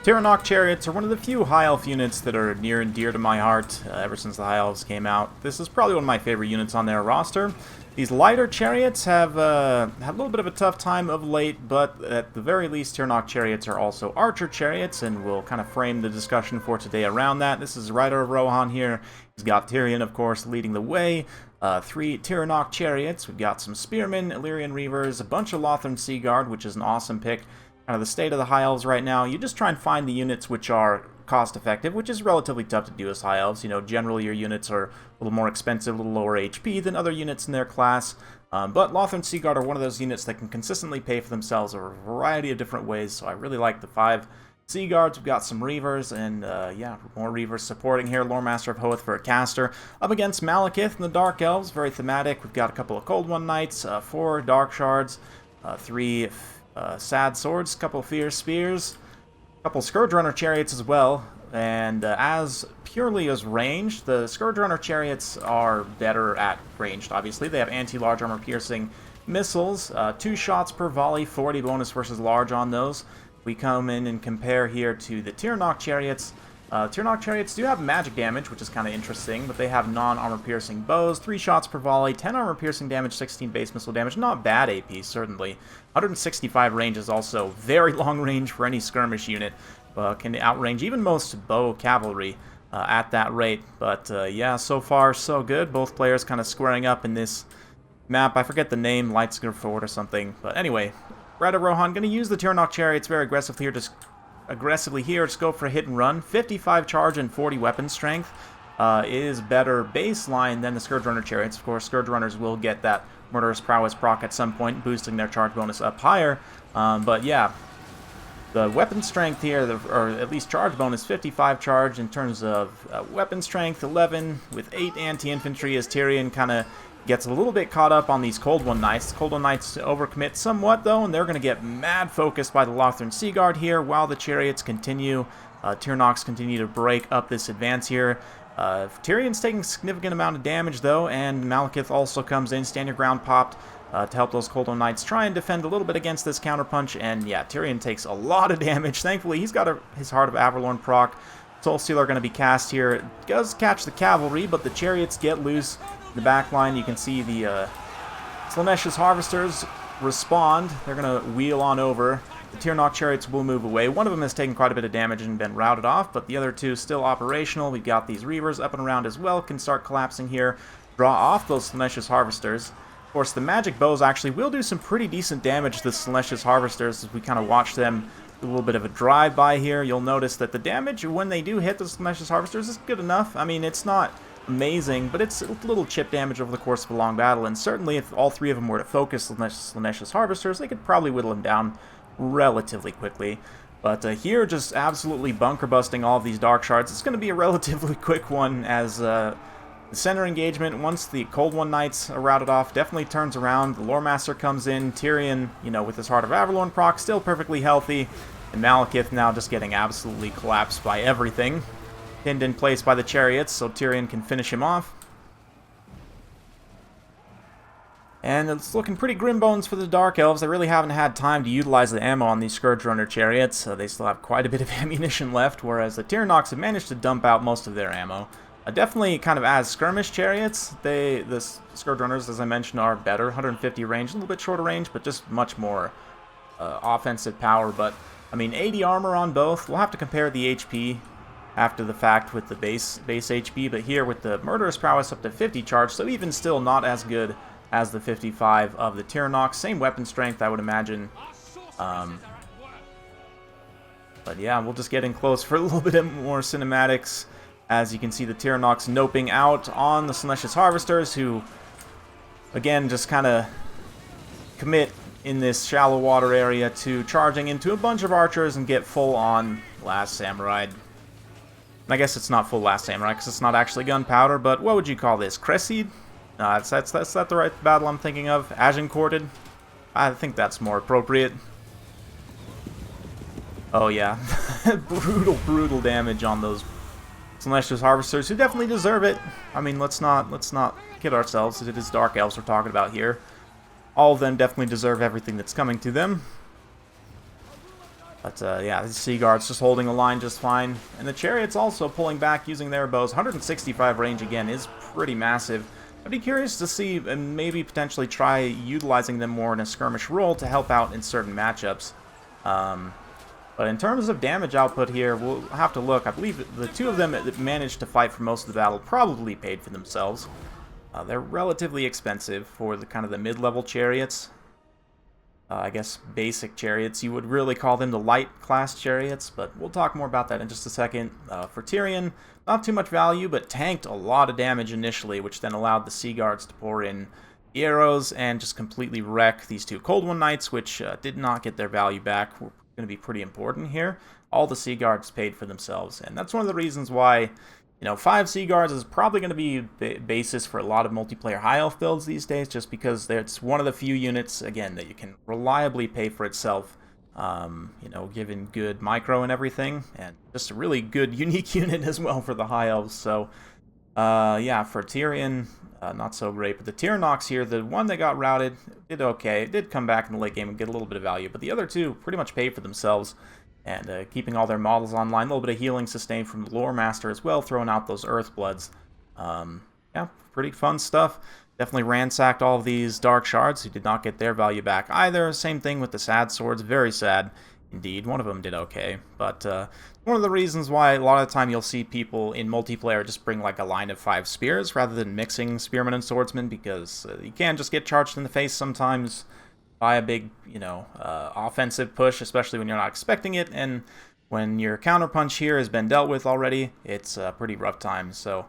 Tiranoc Chariots are one of the few High Elf units that are near and dear to my heart ever since the High Elves came out. This is probably one of my favorite units on their roster. These lighter Chariots have had a little bit of a tough time of late, but at the very least Tiranoc Chariots are also Archer Chariots, and we'll kind of frame the discussion for today around that. This is Rider of Rohan here. He's got Tyrion, of course, leading the way. 3 Tiranoc Chariots. We've got some Spearmen, Illyrian Reavers, a bunch of Lothern Seaguard, which is an awesome pick. Kind of the state of the High Elves right now, you just try and find the units which are cost-effective, which is relatively tough to do as High Elves. You know, generally your units are a little more expensive, a little lower HP than other units in their class. But Lothern Seaguard are one of those units that can consistently pay for themselves in a variety of different ways, so I really like the 5 Seaguards. We've got some Reavers, and yeah, more Reavers supporting here. Loremaster of Hoeth for a caster. Up against Malekith and the Dark Elves, very thematic. We've got a couple of Cold One Knights, 4 Dark Shards, 3 Sad Swords, a couple of Fierce Spears, a couple Scourge Runner Chariots as well. And as purely as ranged, the Scourge Runner Chariots are better at ranged, obviously. They have anti-large armor piercing missiles, 2 shots per volley, 40 bonus versus large on those. We come in and compare here to the Tiranoc Chariots. Tiranoc Chariots do have magic damage, which is kind of interesting, but they have non-armor piercing bows, 3 shots per volley, 10 armor piercing damage, 16 base missile damage. Not bad AP, certainly. 165 range is also very long range for any skirmish unit. Can outrange even most bow cavalry at that rate. But yeah, so far so good. Both players kind of squaring up in this map. I forget the name, Lightskirt Ford or something. But anyway, Rider Rohan going to use the Tiranoc Chariots very aggressively here. Just go for a hit and run. 55 charge and 40 weapon strength is better baseline than the Scourge Runner Chariots. Of course, Scourge Runners will get that Murderous Prowess proc at some point, boosting their charge bonus up higher. But yeah, the weapon strength here, or at least charge bonus, 55 charge in terms of weapon strength, 11 with 8 anti-infantry as Tyrion kind of gets a little bit caught up on these Cold One Knights. Cold One Knights overcommit somewhat, though, and they're going to get mad focused by the Lothern Seaguard here while the Chariots continue. Tiranocs continue to break up this advance here. Tyrion's taking a significant amount of damage, though, and Malekith also comes in, stand your ground popped, to help those Cold One Knights try and defend a little bit against this counterpunch, and yeah, Tyrion takes a lot of damage. Thankfully, he's got his Heart of Averlorn proc. Soul Stealer going to be cast here. It does catch the cavalry, but the Chariots get loose. In the back line, you can see the Slaanesha's Harvesters respond. They're going to wheel on over. The Tiranoc Chariots will move away. One of them has taken quite a bit of damage and been routed off, but the other 2 still operational. We've got these Reavers up and around as well, can start collapsing here. Draw off those Slaanesha's Harvesters. Of course, the magic bows actually will do some pretty decent damage to the Slaanesha's Harvesters as we kind of watch them do a little bit of a drive-by here. You'll notice that the damage when they do hit the Slaanesha's Harvesters is good enough. I mean, it's not amazing, but it's a little chip damage over the course of a long battle, and certainly if all 3 of them were to focus Slaanesha's Harvesters, they could probably whittle them down relatively quickly. But here, just absolutely bunker-busting all of these Dark Shards. It's going to be a relatively quick one as the center engagement, once the Cold One Knights are routed off, definitely turns around. The Loremaster comes in. Tyrion, you know, with his Heart of Averlorn proc, still perfectly healthy. And Malekith now just getting absolutely collapsed by everything. Pinned in place by the Chariots, so Tyrion can finish him off. And it's looking pretty grim bones for the Dark Elves. They really haven't had time to utilize the ammo on these Scourge Runner Chariots. They still have quite a bit of ammunition left, whereas the Tiranocs have managed to dump out most of their ammo. Definitely kind of as skirmish chariots, the Scourge Runners, as I mentioned, are better. 150 range, a little bit shorter range, but just much more offensive power. But, I mean, 80 armor on both. We'll have to compare the HP after the fact with the base HP, but here with the Murderous Prowess up to 50 charge, so even still not as good as the 55 of the Tiranocs. Same weapon strength, I would imagine. But yeah, we'll just get in close for a little bit more cinematics. As you can see, the Tiranocs noping out on the Slaanesha's Harvesters, who, again, just kind of commit in this shallow water area to charging into a bunch of archers and get full-on Last Samurai. I guess it's not full Last Samurai, because it's not actually gunpowder, but what would you call this? Cresside? That's not the right battle I'm thinking of. Agincourted? I think that's more appropriate. Oh yeah. brutal damage on those Slaanesha's Harvesters, who definitely deserve it. I mean, let's not kid ourselves. It is Dark Elves we're talking about here. All of them definitely deserve everything that's coming to them. But yeah, the Sea Guards just holding the line just fine. And the Chariots also pulling back using their bows. 165 range again is pretty massive. I'd be curious to see and maybe potentially try utilizing them more in a skirmish role to help out in certain matchups. But in terms of damage output here, we'll have to look. I believe the two of them that managed to fight for most of the battle probably paid for themselves. They're relatively expensive for the kind of the mid-level Chariots. I guess basic Chariots. You would really call them the light class Chariots, but we'll talk more about that in just a second. For Tyrion, not too much value, but tanked a lot of damage initially, which then allowed the Sea Guards to pour in the arrows and just completely wreck these two Cold One Knights, which did not get their value back. We're going to be pretty important here. All the Sea Guards paid for themselves, and that's one of the reasons why, 5 Sea Guards is probably going to be the basis for a lot of multiplayer high elf builds these days, just because it's one of the few units, again, that you can reliably pay for itself, given good micro and everything, and just a really good unique unit as well for the high elves. So, yeah, for Tyrion, not so great. But the Tiranocs here, the one that got routed, did okay. It did come back in the late game and get a little bit of value, but the other two pretty much paid for themselves. And keeping all their models online, a little bit of healing sustained from the Lore Master as well, throwing out those Earthbloods. Yeah, pretty fun stuff. Definitely ransacked all of these Dark Shards who did not get their value back either. Same thing with the Sad Swords, very sad indeed. One of them did okay, but one of the reasons why a lot of the time you'll see people in multiplayer just bring like a line of 5 spears rather than mixing Spearmen and Swordsmen, because you can just get charged in the face sometimes by a big, offensive push, especially when you're not expecting it, and when your counterpunch here has been dealt with already, it's a pretty rough time. So,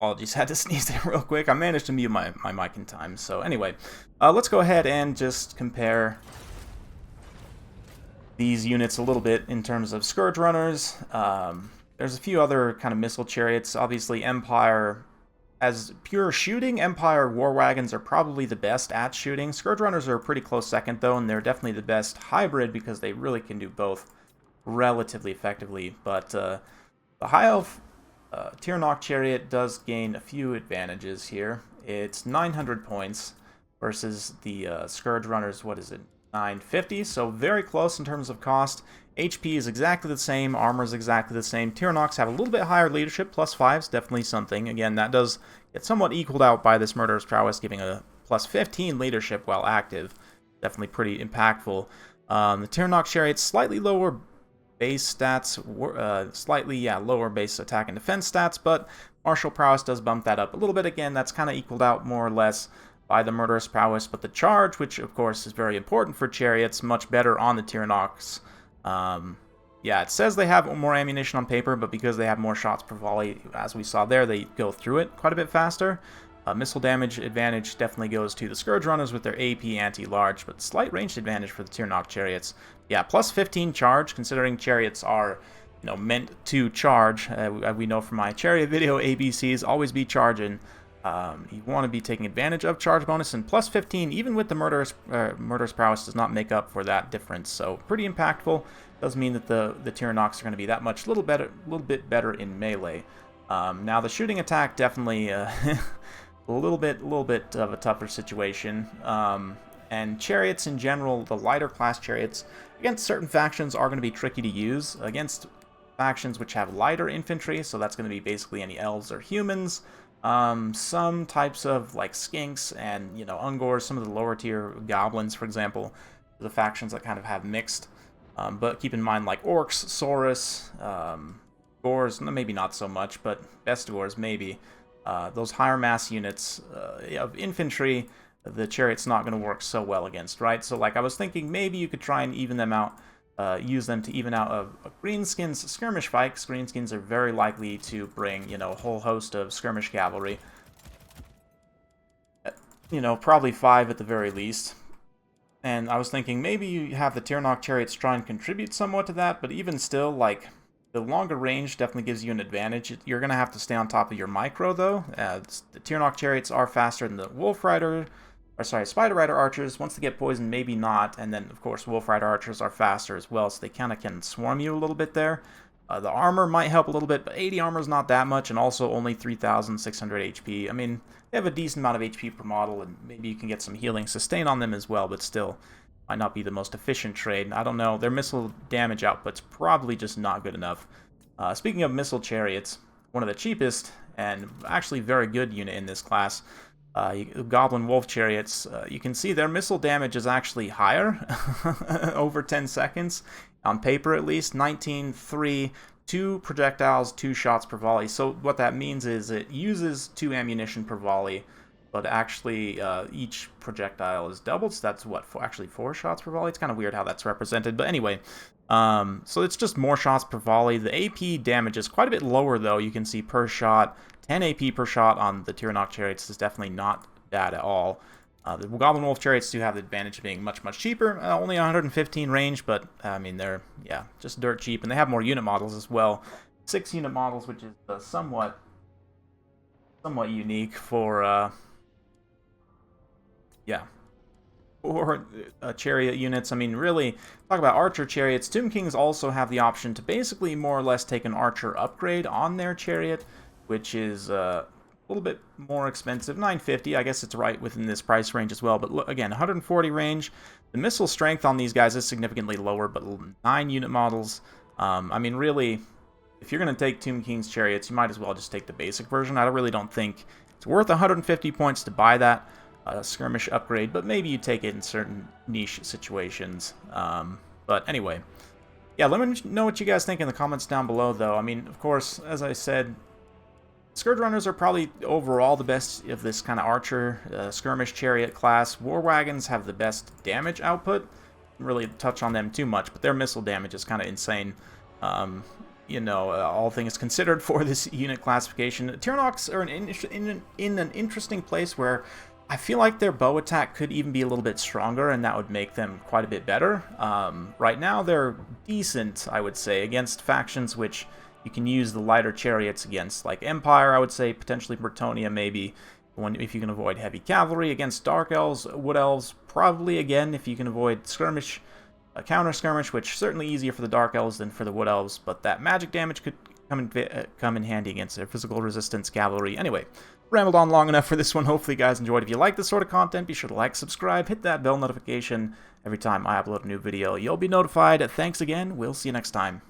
apologies, had to sneeze there real quick. I managed to mute my mic in time. So anyway, let's go ahead and just compare these units a little bit in terms of Scourge Runners. There's a few other kind of missile chariots. Obviously, Empire, as pure shooting, Empire War Wagons are probably the best at shooting. Scourge Runners are a pretty close second, though, and they're definitely the best hybrid because they really can do both relatively effectively. But the High Elf Tiranoc Chariot does gain a few advantages here. It's 900 points versus the Scourge Runners, what is it, 950, so very close in terms of cost. HP is exactly the same, armor is exactly the same. Tiranocs have a little bit higher leadership, +5 is definitely something. Again, that does get somewhat equaled out by this Murderous Prowess, giving a +15 leadership while active. Definitely pretty impactful. The Tiranoc Chariot's slightly lower base stats, slightly lower base attack and defense stats, but Martial Prowess does bump that up a little bit. Again, that's kind of equaled out more or less by the Murderous Prowess, but the charge, which of course is very important for Chariots, much better on the Tiranocs. Yeah, it says they have more ammunition on paper, but because they have more shots per volley, as we saw there, they go through it quite a bit faster. Missile damage advantage definitely goes to the Scourge Runners with their AP anti-large, but slight ranged advantage for the Tiranoc Chariots. Yeah, +15 charge, considering Chariots are, meant to charge. We know from my Chariot video, ABCs always be charging. You want to be taking advantage of charge bonus, and +15, even with the Murderous Prowess, does not make up for that difference. So pretty impactful. Does mean that the Tiranocs are going to be that much, little bit better in melee. Now the shooting attack definitely a little bit of a tougher situation. And Chariots in general, the lighter class Chariots against certain factions are going to be tricky to use. Against factions which have lighter infantry, so that's going to be basically any elves or humans. Some types of like skinks and ungors, some of the lower tier goblins, for example, the factions that kind of have mixed. But keep in mind, like orcs, saurus, gores, maybe not so much, but bestigors maybe. Those higher mass units of infantry, the Chariot's not going to work so well against, right? So like I was thinking maybe you could try and even them out. Use them to even out a Greenskins skirmish fight, because Greenskins are very likely to bring, a whole host of skirmish cavalry. Probably 5 at the very least. And I was thinking maybe you have the Tiranoc Chariots try and contribute somewhat to that, but even still, like, the longer range definitely gives you an advantage. You're going to have to stay on top of your micro, though. The Tiranoc Chariots are faster than the Spider Rider archers. Once they get poisoned, maybe not. And then, of course, Wolf Rider archers are faster as well, so they kind of can swarm you a little bit there. The armor might help a little bit, but 80 armor is not that much, and also only 3,600 HP. I mean, They have a decent amount of HP per model, and maybe you can get some healing sustain on them as well, but still might not be the most efficient trade. I don't know, their missile damage output's probably just not good enough. Speaking of missile chariots, one of the cheapest and actually very good unit in this class, Goblin Wolf Chariots, you can see their missile damage is actually higher, over 10 seconds, on paper at least, 19.3, 2 projectiles, 2 shots per volley. So what that means is it uses 2 ammunition per volley, but actually each projectile is doubled, so that's what, actually 4 shots per volley? It's kind of weird how that's represented, but anyway. So it's just more shots per volley. The AP damage is quite a bit lower, though. You can see per shot, 10 AP per shot on the Tiranoc Chariots is definitely not bad at all. The Goblin Wolf Chariots do have the advantage of being much, much cheaper. Only 115 range, but, I mean, they're, yeah, just dirt cheap. And they have more unit models as well. 6 unit models, which is somewhat unique for, yeah, or chariot units. I mean, really, talk about archer chariots. Tomb Kings also have the option to basically more or less take an archer upgrade on their chariot, which is a little bit more expensive, $950. I guess it's right within this price range as well. But look, again, 140 range. The missile strength on these guys is significantly lower, but 9 unit models. I mean, really, if you're going to take Tomb King's chariots, you might as well just take the basic version. I really don't think it's worth 150 points to buy that skirmish upgrade, but maybe you take it in certain niche situations. But anyway, yeah, let me know what you guys think in the comments down below, though. I mean, of course, as I said, Scourge Runners are probably overall the best of this kind of archer skirmish chariot class. War Wagons have the best damage output. Didn't really touch on them too much, but their missile damage is kind of insane. You know, all things considered for this unit classification. Tiranocs are in an interesting place where I feel like their bow attack could even be a little bit stronger, and that would make them quite a bit better. Right now, they're decent, I would say, against factions which you can use the lighter chariots against, like Empire, I would say, potentially Bretonnia, maybe, if you can avoid heavy cavalry. Against Dark Elves, Wood Elves, probably, again, if you can avoid skirmish, counter skirmish, which is certainly easier for the Dark Elves than for the Wood Elves, but that magic damage could come in handy against their physical resistance cavalry. Anyway, rambled on long enough for this one. Hopefully you guys enjoyed. If you like this sort of content, be sure to like, subscribe, hit that bell notification. Every time I upload a new video, you'll be notified. Thanks again. We'll see you next time.